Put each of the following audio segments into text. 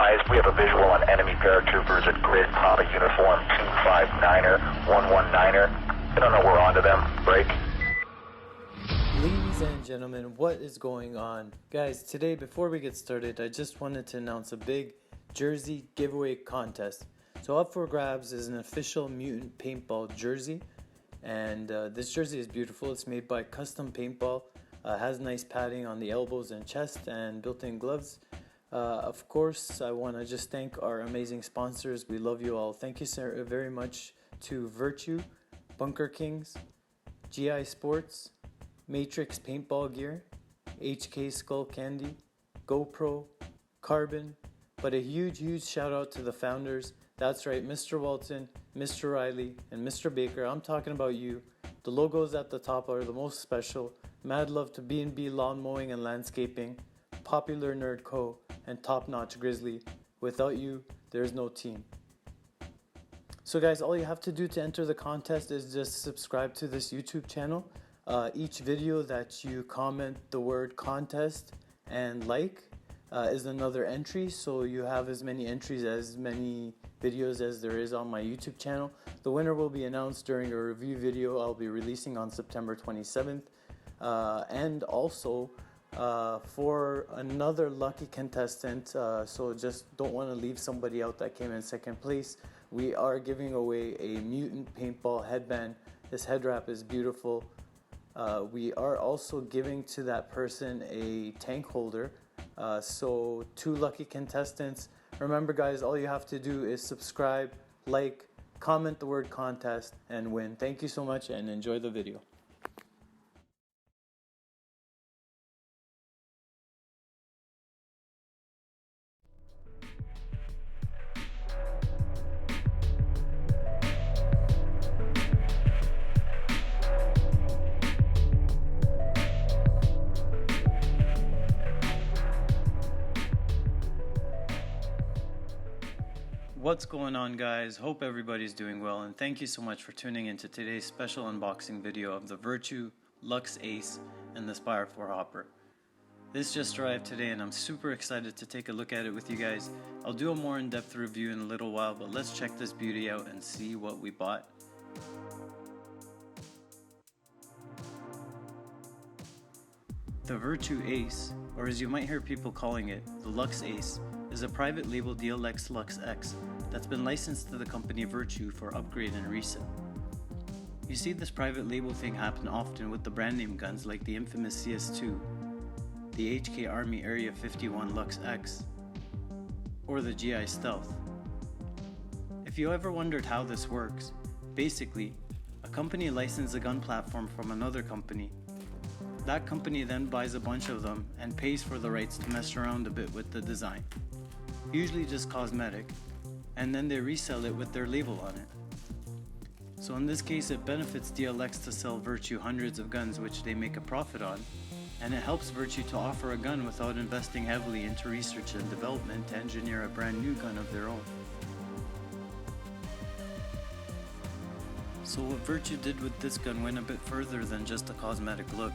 advised, we have a visual on enemy paratroopers at grid Papa uniform 259er, 119er. I don't know we're onto them. Break. Ladies and gentlemen, what is going on? Guys, today before we get started, I just wanted to announce a big jersey giveaway contest. So up for grabs is an official Mutant Paintball jersey, and this jersey is beautiful. It's made by Custom Paintball, has nice padding on the elbows and chest and built-in gloves. Of course, I want to just thank our amazing sponsors. We love you all. Thank you so very much to Virtue, Bunker Kings, GI Sports, Matrix Paintball Gear, HK Skull Candy, GoPro, Carbon, but a huge shout out to the founders. That's right, Mr. Walton, Mr. Riley, and Mr. Baker. I'm talking about you. The logos at the top are the most special. Mad love to B&B Lawn Mowing and Landscaping, Popular Nerd Co., and Top Notch Grizzly. Without you, there's no team. So guys, all you have to do to enter the contest is just subscribe to this YouTube channel. Each video that you comment the word contest and like is another entry, so you have as many entries as many videos as there is on my YouTube channel. The winner will be announced during a review video I'll be releasing on September 27th. And also for another lucky contestant, so just don't want to leave somebody out that came in second place, we are giving away a Mutant Paintball headband. This head wrap is beautiful. We are also giving to that person a tank holder. So 2 lucky contestants. Remember guys, all you have to do is subscribe, like, comment the word contest, and win. Thank you so much and enjoy the video. What's going on guys? Hope everybody's doing well, and thank you so much for tuning into today's special unboxing video of the Virtue Luxe Ace and the Spire 4 hopper. This just arrived today and I'm super excited to take a look at it with you guys. I'll do a more in-depth review in a little while, but let's check this beauty out and see what we bought. The Virtue Ace, or as you might hear people calling it, the Luxe Ace, is a private label DLX Luxe X that's been licensed to the company Virtue for upgrade and resale. You see this private label thing happen often with the brand name guns like the infamous CS2, the HK Army Area 51 Luxe X, or the GI Stealth. If you ever wondered how this works, basically, a company licenses a gun platform from another company. That company then buys a bunch of them and pays for the rights to mess around a bit with the design, usually just cosmetic, and then they resell it with their label on it. So in this case, it benefits DLX to sell Virtue hundreds of guns which they make a profit on, and it helps Virtue to offer a gun without investing heavily into research and development to engineer a brand new gun of their own. So what Virtue did with this gun went a bit further than just a cosmetic look.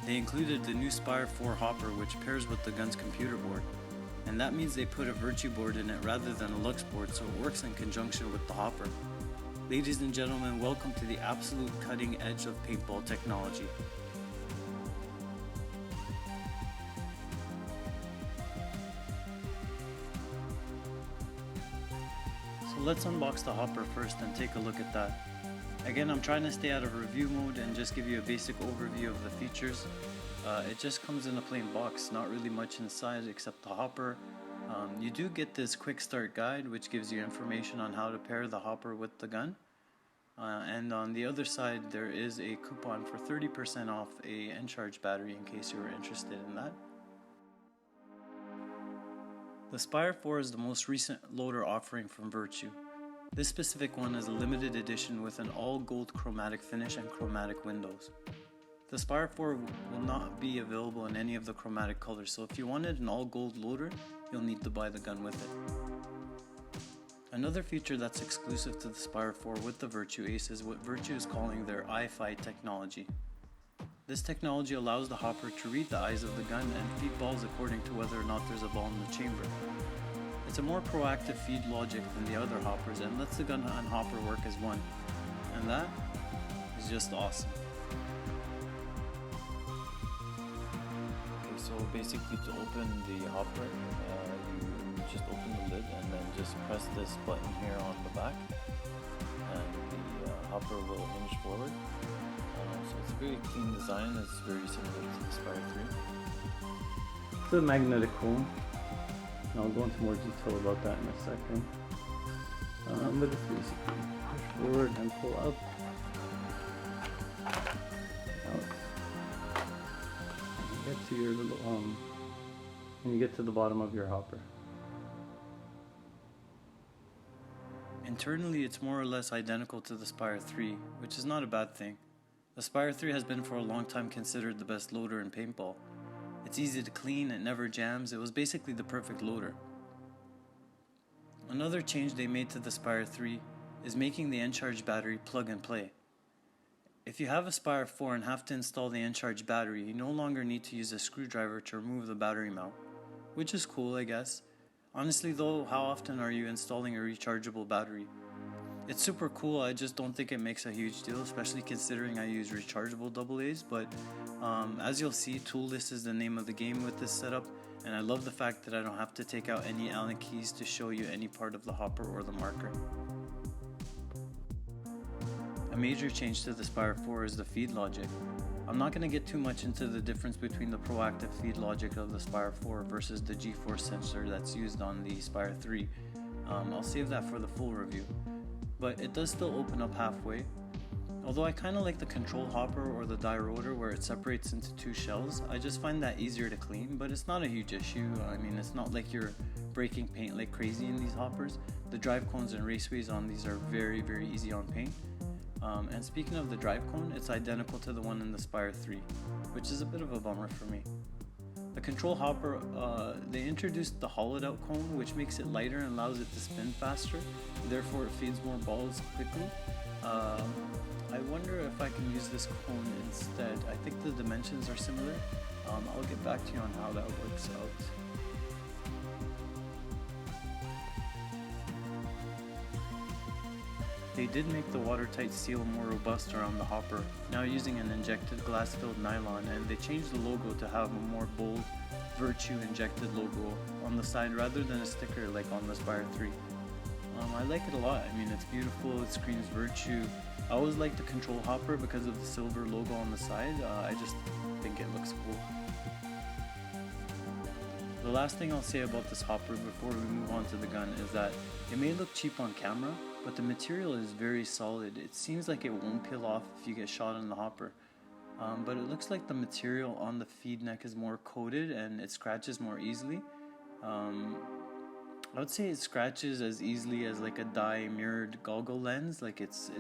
They included the new Spire 4 hopper, which pairs with the gun's computer board, and that means they put a Virtue board in it rather than a Luxe board, so it works in conjunction with the hopper. Ladies and gentlemen, welcome to the absolute cutting edge of paintball technology. So let's unbox the hopper first and take a look at that. Again, I'm trying to stay out of review mode and just give you a basic overview of the features. It just comes in a plain box, not really much inside except the hopper. You do get this quick start guide which gives you information on how to pair the hopper with the gun. And on the other side there is a coupon for 30% off a Encharge battery in case you were interested in that. The Spire 4 is the most recent loader offering from Virtue. This specific one is a limited edition with an all gold chromatic finish and chromatic windows. The Spire 4 will not be available in any of the chromatic colors, so if you wanted an all gold loader, you'll need to buy the gun with it. Another feature that's exclusive to the Spire 4 with the Virtue Ace is what Virtue is calling their Eye-Fi technology. This technology allows the hopper to read the eyes of the gun and feed balls according to whether or not there's a ball in the chamber. It's a more proactive feed logic than the other hoppers and lets the gun and hopper work as one. And that is just awesome. Okay, so basically to open the hopper, you just open the lid and then just press this button here on the back and the hopper will hinge forward. So it's a very clean design, it's very similar to the Spire 3. It's a magnetic cone. I'll go into more detail about that in a second. But it's basically push forward and pull up. You get to your little and you get to the bottom of your hopper. Internally, it's more or less identical to the Spire 3, which is not a bad thing. The Spire 3 has been for a long time considered the best loader in paintball. It's easy to clean, it never jams, it was basically the perfect loader. Another change they made to the Spire 3 is making the N-Charge battery plug and play. If you have a Spire 4 and have to install the N-Charge battery, you no longer need to use a screwdriver to remove the battery mount, which is cool, I guess. Honestly though, how often are you installing a rechargeable battery? It's super cool, I just don't think it makes a huge deal, especially considering I use rechargeable AA's, but as you'll see, toolless is the name of the game with this setup, and I love the fact that I don't have to take out any Allen keys to show you any part of the hopper or the marker. A major change to the Spire 4 is the feed logic. I'm not going to get too much into the difference between the proactive feed logic of the Spire 4 versus the G-force sensor that's used on the Spire 3. I'll save that for the full review. But it does still open up halfway. Although I kind of like the control hopper or the die rotor where it separates into two shells, I just find that easier to clean, but it's not a huge issue. I mean, it's not like you're breaking paint like crazy in these hoppers. The drive cones and raceways on these are very, very easy on paint. And speaking of the drive cone, it's identical to the one in the Spire 3, which is a bit of a bummer for me. The control hopper, they introduced the hollowed out cone, which makes it lighter and allows it to spin faster, therefore it feeds more balls quickly. I wonder if I can use this cone instead. I think the dimensions are similar. I'll get back to you on how that works out. They did make the watertight seal more robust around the hopper, now using an injected glass-filled nylon, and they changed the logo to have a more bold Virtue injected logo on the side rather than a sticker like on the Spire 3. I like it a lot. I mean, it's beautiful, it screams Virtue. I always like the control hopper because of the silver logo on the side. I just think it looks cool. The last thing I'll say about this hopper before we move on to the gun is that it may look cheap on camera, but the material is very solid. It seems like it won't peel off if you get shot in the hopper. But it looks like the material on the feed neck is more coated and it scratches more easily. I would say it scratches as easily as like a dye mirrored goggle lens. Like it's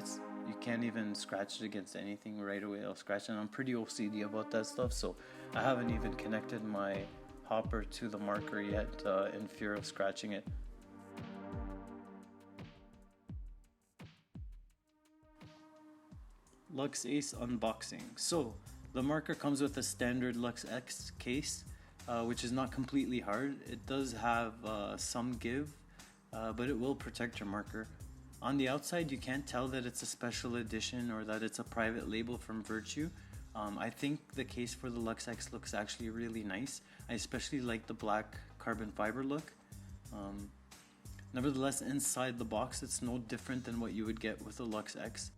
you can't even scratch it against anything right away. It'll scratch, and I'm pretty OCD about that stuff, so I haven't even connected my hopper to the marker yet in fear of scratching it. Luxe Ace unboxing. So the marker comes with a standard Luxe X case, which is not completely hard. It does have some give, but it will protect your marker. On the outside, you can't tell that it's a special edition or that it's a private label from Virtue. I think the case for the Luxe X looks actually really nice. I especially like the black carbon fiber look. Nevertheless, inside the box, it's no different than what you would get with the Luxe X.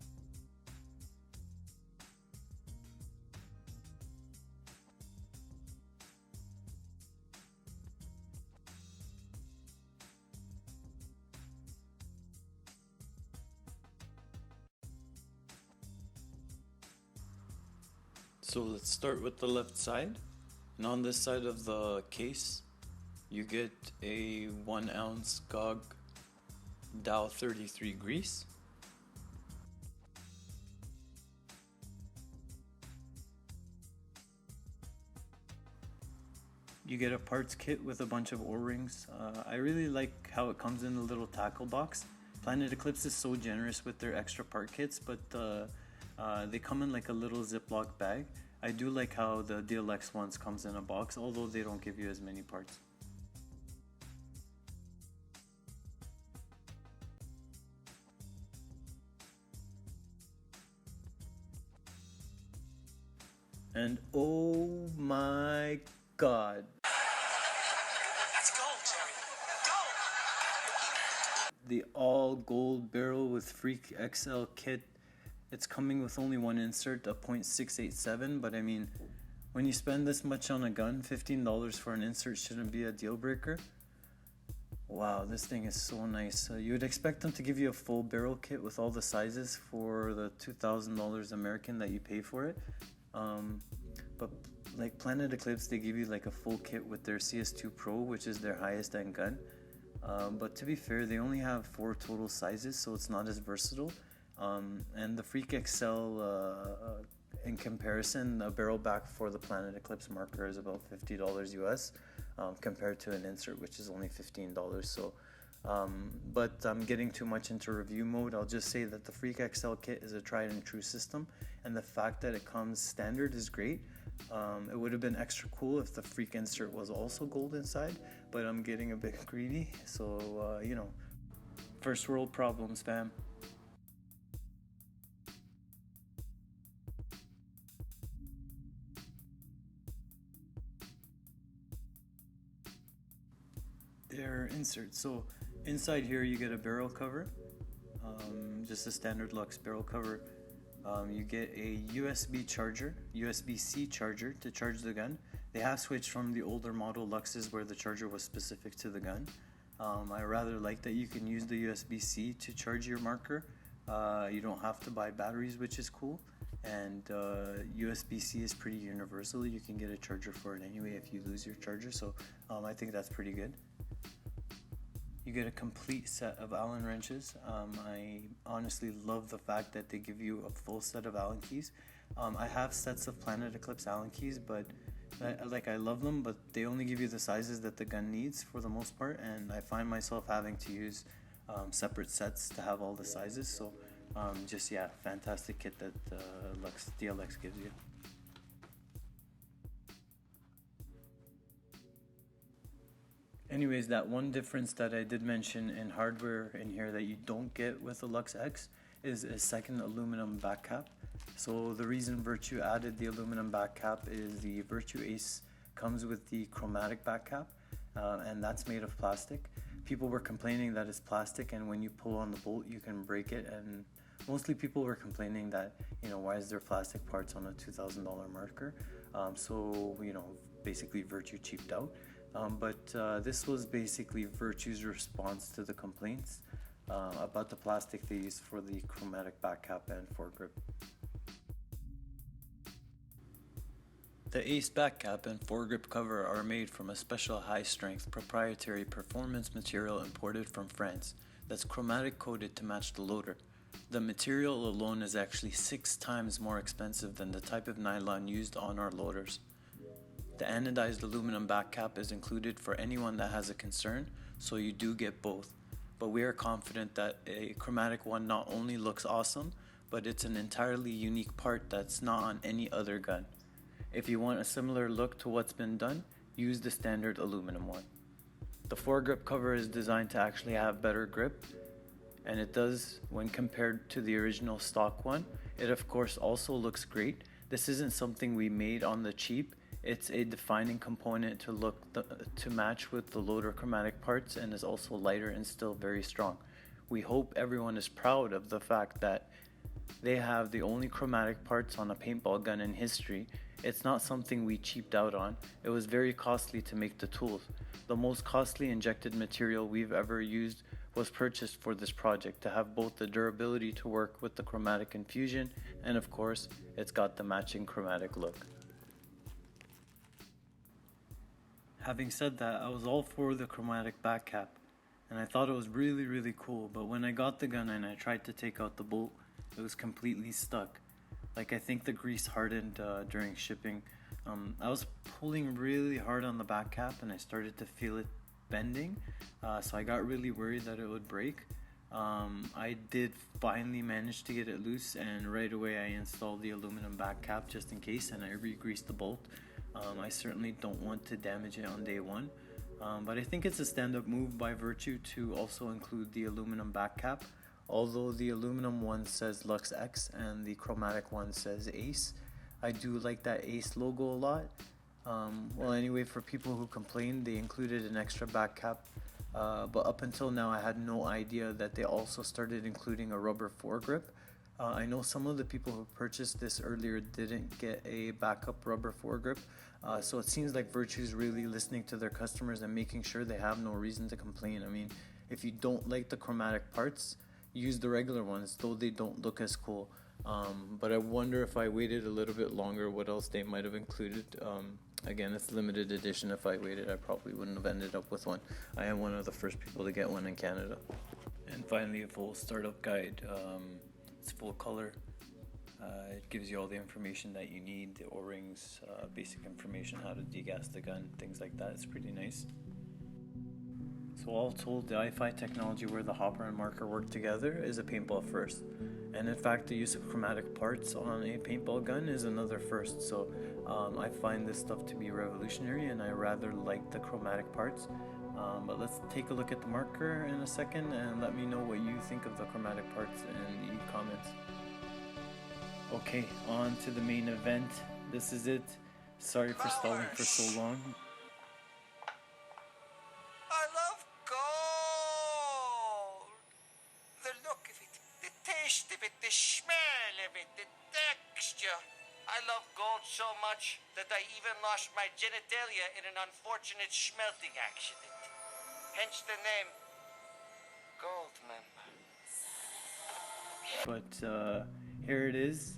So let's start with the left side, and on this side of the case you get a 1 ounce GOG Dow 33 grease, you get a parts kit with a bunch of O-rings. I really like how it comes in a little tackle box. Planet Eclipse is so generous with their extra part kits, but they come in like a little Ziploc bag. I do like how the DLX ones comes in a box, although they don't give you as many parts. And oh my god. That's gold, Jerry. Gold! The all gold barrel with Freak XL kit. It's coming with only one insert, a .687, but I mean, when you spend this much on a gun, $15 for an insert shouldn't be a deal breaker. Wow, this thing is so nice. You would expect them to give you a full barrel kit with all the sizes for the $2,000 American that you pay for it. But like Planet Eclipse, they give you like a full kit with their CS2 Pro, which is their highest end gun. But to be fair, they only have 4 total sizes, so it's not as versatile. And the Freak XL, in comparison, a barrel back for the Planet Eclipse marker is about $50 US, compared to an insert, which is only $15. So, but I'm getting too much into review mode. I'll just say that the Freak XL kit is a tried and true system, and the fact that it comes standard is great. It would have been extra cool if the Freak insert was also gold inside, but I'm getting a bit greedy, so you know, first world problems, fam. Their inserts. So inside here you get a barrel cover, just a standard Luxe barrel cover. You get a USB charger, USB-C charger to charge the gun. They have switched from the older model Luxes where the charger was specific to the gun. I rather like that you can use the USB-C to charge your marker. You don't have to buy batteries, which is cool. And USB-C is pretty universal. You can get a charger for it anyway if you lose your charger. So I think that's pretty good. You get a complete set of Allen wrenches. I honestly love the fact that they give you a full set of Allen keys. I have sets of Planet Eclipse Allen keys, but I love them, but they only give you the sizes that the gun needs for the most part, and I find myself having to use separate sets to have all the sizes. So just yeah, fantastic kit that DLX gives you. Anyways, that one difference that I did mention in hardware in here that you don't get with the Luxe X is a second aluminum back cap. So the reason Virtue added the aluminum back cap is the Virtue Ace comes with the chromatic back cap, and that's made of plastic. People were complaining that it's plastic, and when you pull on the bolt you can break it, and mostly people were complaining that, you know, why is there plastic parts on a $2,000 marker? So, you know, basically Virtue cheaped out. But this was basically Virtue's response to the complaints about the plastic they used for the chromatic back cap and foregrip. The Ace back cap and foregrip cover are made from a special high-strength proprietary performance material imported from France that's chromatic coated to match the loader. The material alone is actually 6 times more expensive than the type of nylon used on our loaders. The anodized aluminum back cap is included for anyone that has a concern, so you do get both. But we are confident that a chromatic one not only looks awesome, but it's an entirely unique part that's not on any other gun. If you want a similar look to what's been done, use the standard aluminum one. The foregrip cover is designed to actually have better grip, and it does when compared to the original stock one. It of course also looks great. This isn't something we made on the cheap. It's a defining component to match with the loader chromatic parts, and is also lighter and still very strong. We hope everyone is proud of the fact that they have the only chromatic parts on a paintball gun in history. It's not something we cheaped out on. It was very costly to make the tools. The most costly injected material we've ever used was purchased for this project to have both the durability to work with the chromatic infusion, and of course, it's got the matching chromatic look. Having said that, I was all for the chromatic back cap, and I thought it was really cool, but when I got the gun and I tried to take out the bolt, it was completely stuck. Like, I think the grease hardened during shipping. I was pulling really hard on the back cap and I started to feel it bending, so I got really worried that it would break. I did finally manage to get it loose, and right away I installed the aluminum back cap just in case, and I re-greased the bolt. I certainly don't want to damage it on day one, but I think it's a stand-up move by Virtue to also include the aluminum back cap. Although the aluminum one says Luxe X and the chromatic one says Ace, I do like that Ace logo a lot. Well, anyway, for people who complained, they included an extra back cap. But up until now, I had no idea that they also started including a rubber foregrip. I know some of the people who purchased this earlier didn't get a backup rubber foregrip. So it seems like Virtue's really listening to their customers and making sure they have no reason to complain. I mean, if you don't like the chromatic parts, use the regular ones, though they don't look as cool. But I wonder if I waited a little bit longer, what else they might have included. Again, it's limited edition. If I waited, I probably wouldn't have ended up with one. I am one of the first people to get one in Canada. And finally, a full startup guide. It's full color. It gives you all the information that you need, the O-rings, basic information, how to degas the gun, things like that. It's pretty nice. So all told, the i5 technology where the hopper and marker work together is a paintball first. And in fact, the use of chromatic parts on a paintball gun is another first. So I find this stuff to be revolutionary, and I rather like the chromatic parts. But let's take a look at the marker in a second and let me know what you think of the chromatic parts in the comments. Okay, on to the main event. This is it. Sorry for stalling for so long. I love gold. The look of it, the taste of it, the smell of it, the texture. I love gold so much that I even lost my genitalia in an unfortunate smelting accident. Hence the name Gold Member. But here it is,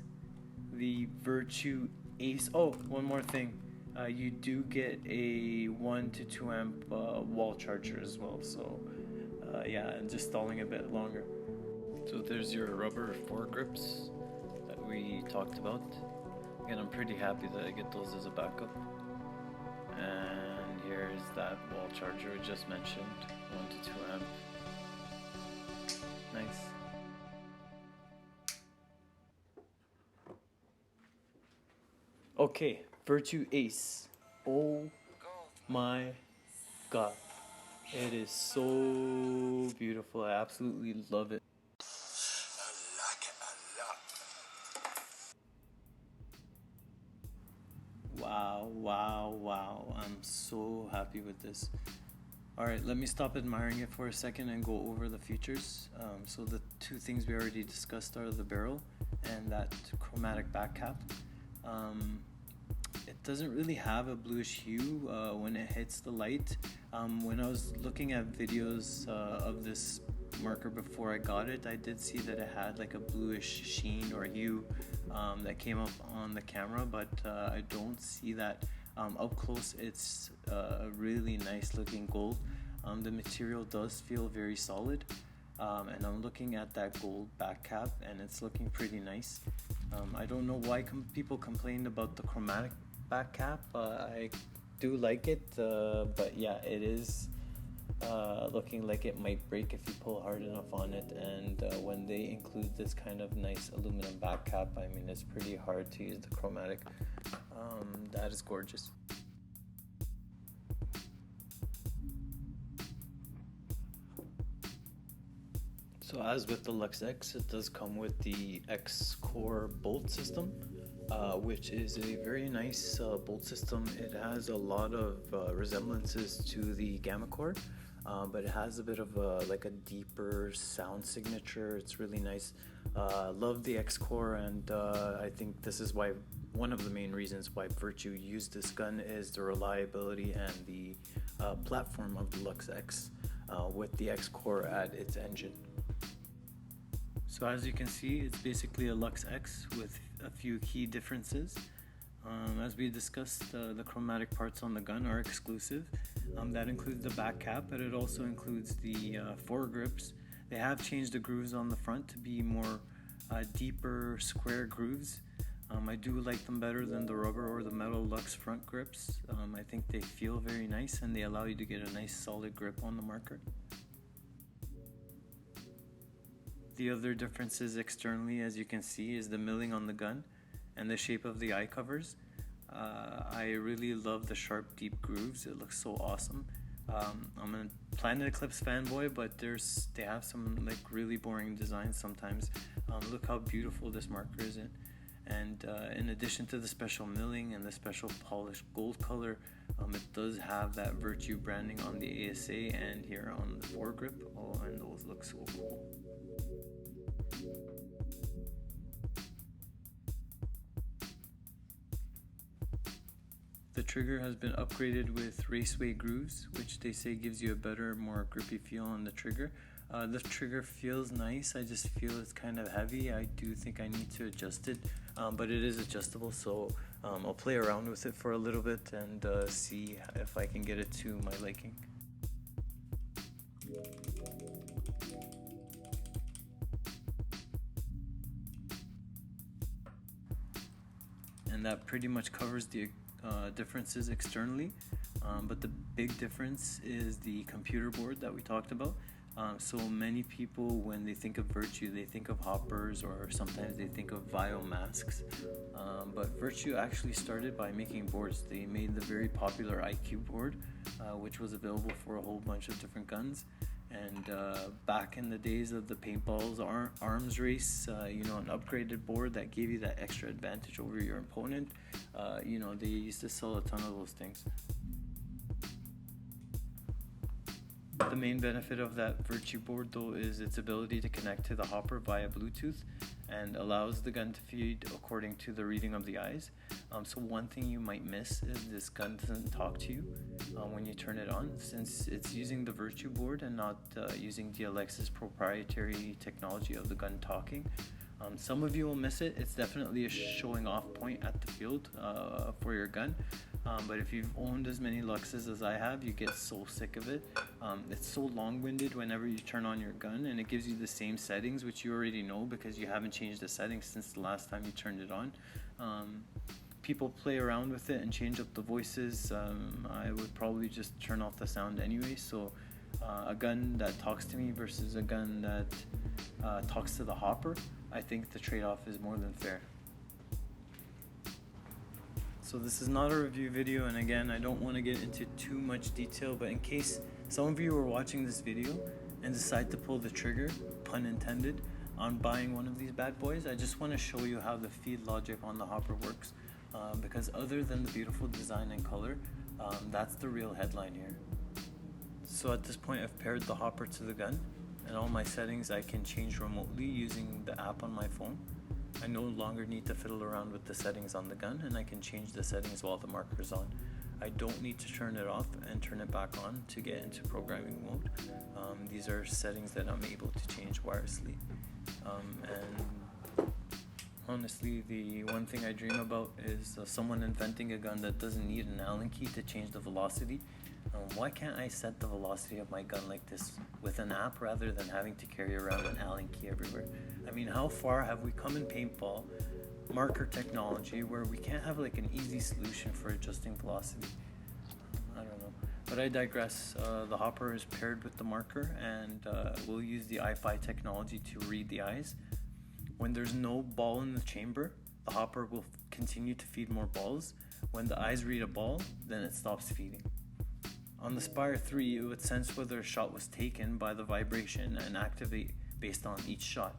the Virtue Ace. Oh, one more thing. You do get a 1 to 2 amp wall charger as well. So yeah, and just stalling a bit longer. So there's your rubber foregrips that we talked about. Again, I'm pretty happy that I get those as a backup. And here's that wall charger we just mentioned, 1 to 2 amp. Nice. Okay, Virtue Ace. Oh my god. It is so beautiful. I absolutely love it. I like it a lot. Wow, wow, wow. I'm so happy with this. Alright, let me stop admiring it for a second and go over the features. So the two things we already discussed are the barrel and that chromatic back cap. It doesn't really have a bluish hue when it hits the light. When I was looking at videos of this marker before I got it, I did see that it had like a bluish sheen or hue that came up on the camera, but I don't see that up close. It's a really nice looking gold. The material does feel very solid, and I'm looking at that gold back cap and it's looking pretty nice. I don't know why people complained about the chromatic back cap. I do like it, but yeah, it is looking like it might break if you pull hard enough on it. And when they include this kind of nice aluminum back cap, I mean, it's pretty hard to use the chromatic. That is gorgeous. So as with the Luxe X, it does come with the X Core bolt system, which is a very nice bolt system. It has a lot of resemblances to the Gamma Core, but it has a bit of like a deeper sound signature. It's really nice. Love the X Core, and I think this is why one of the main reasons why Virtue used this gun is the reliability and the platform of the Luxe X with the X Core at its engine. So as you can see, it's basically a Luxe X with a few key differences. As we discussed, the chromatic parts on the gun are exclusive. That includes the back cap, but it also includes the foregrips. They have changed the grooves on the front to be more deeper square grooves. I do like them better than the rubber or the metal Luxe front grips. I think they feel very nice and they allow you to get a nice solid grip on the marker. The other differences externally, as you can see, is the milling on the gun and the shape of the eye covers. I really love the sharp, deep grooves. It looks so awesome. I'm a Planet Eclipse fanboy, but they have some like really boring designs sometimes. Look how beautiful this marker is in. And in addition to the special milling and the special polished gold color, it does have that Virtue branding on the ASA and here on the foregrip. Oh, and those look so cool. The trigger has been upgraded with raceway grooves, which they say gives you a better, more grippy feel on the trigger. The trigger feels nice, I just feel it's kind of heavy. I do think I need to adjust it, but it is adjustable, so I'll play around with it for a little bit and see if I can get it to my liking. And that pretty much covers the differences externally, but the big difference is the computer board that we talked about. So many people, when they think of Virtue, they think of hoppers, or sometimes they think of Vio masks. But Virtue actually started by making boards. They made the very popular IQ board, which was available for a whole bunch of different guns. And back in the days of the Paintball's arms race, an upgraded board that gave you that extra advantage over your opponent, they used to sell a ton of those things. The main benefit of that Virtue board though is its ability to connect to the hopper via Bluetooth and allows the gun to feed according to the reading of the eyes. So one thing you might miss is this gun doesn't talk to you when you turn it on, since it's using the Virtue board and not using DLX's proprietary technology of the gun talking. Some of you will miss it. It's definitely a showing off point at the field for your gun. But if you've owned as many Luxes as I have, you get so sick of it. It's so long-winded whenever you turn on your gun, and it gives you the same settings, which you already know because you haven't changed the settings since the last time you turned it on. People play around with it and change up the voices. I would probably just turn off the sound anyway, so a gun that talks to me versus a gun that talks to the hopper, I think the trade-off is more than fair. So this is not a review video, and again, I don't want to get into too much detail, but in case some of you are watching this video and decide to pull the trigger, pun intended, on buying one of these bad boys, I just want to show you how the feed logic on the hopper works, because other than the beautiful design and color, that's the real headline here. So at this point, I've paired the hopper to the gun, and all my settings I can change remotely using the app on my phone. I no longer need to fiddle around with the settings on the gun, and I can change the settings while the marker is on. I don't need to turn it off and turn it back on to get into programming mode. These are settings that I'm able to change wirelessly. And honestly, the one thing I dream about is someone inventing a gun that doesn't need an Allen key to change the velocity. Why can't I set the velocity of my gun like this with an app rather than having to carry around an Allen key everywhere? I mean, how far have we come in paintball marker technology where we can't have like an easy solution for adjusting velocity? I don't know, but I digress. The hopper is paired with the marker, and we'll use the iFi technology to read the eyes. When there's no ball in the chamber, the hopper will continue to feed more balls. When the eyes read a ball, then it stops feeding. On the Spire 3, it would sense whether a shot was taken by the vibration and activate based on each shot.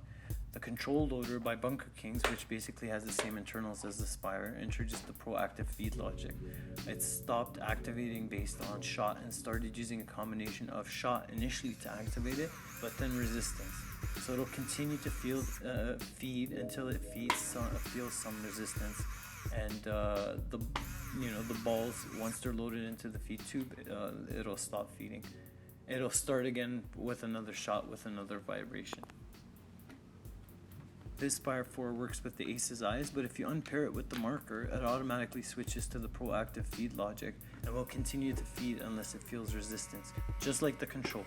The control loader by Bunker Kings, which basically has the same internals as the Spire, introduced the proactive feed logic. It stopped activating based on shot and started using a combination of shot initially to activate it, but then resistance. So it'll continue to feed until it feels some resistance, and the balls, once they're loaded into the feed tube, it'll stop feeding. It'll start again with another shot with another vibration. This Spire 4 works with the Ace's eyes, but if you unpair it with the marker, it automatically switches to the proactive feed logic and will continue to feed unless it feels resistance, just like the control.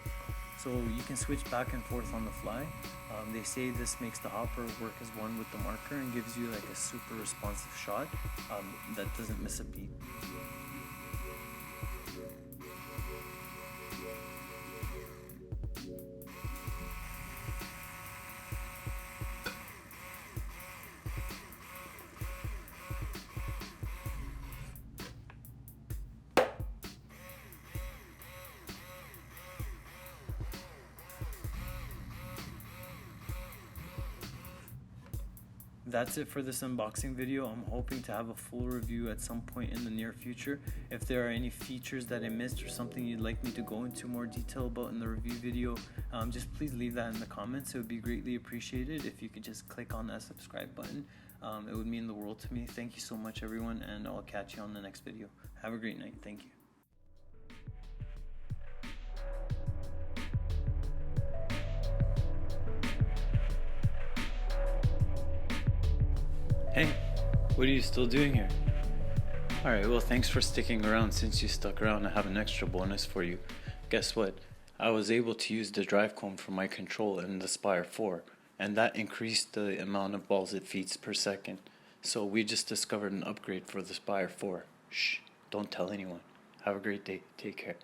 So you can switch back and forth on the fly. They say this makes the hopper work as one with the marker and gives you like a super responsive shot that doesn't miss a beat. that's it for this unboxing video. I'm hoping to have a full review at some point in the near future. If there are any features that I missed or something you'd like me to go into more detail about in the review video, just please leave that in the comments. It would be greatly appreciated if you could just click on that subscribe button. It would mean the world to me. Thank you so much, everyone, and I'll catch you on the next video. Have a great night. Thank you. Hey, what are you still doing here? Alright, well, thanks for sticking around. Since you stuck around, I have an extra bonus for you. Guess what? I was able to use the drive comb for my control in the Spire 4, and that increased the amount of balls it feeds per second. So we just discovered an upgrade for the Spire 4. Shh, don't tell anyone. Have a great day. Take care.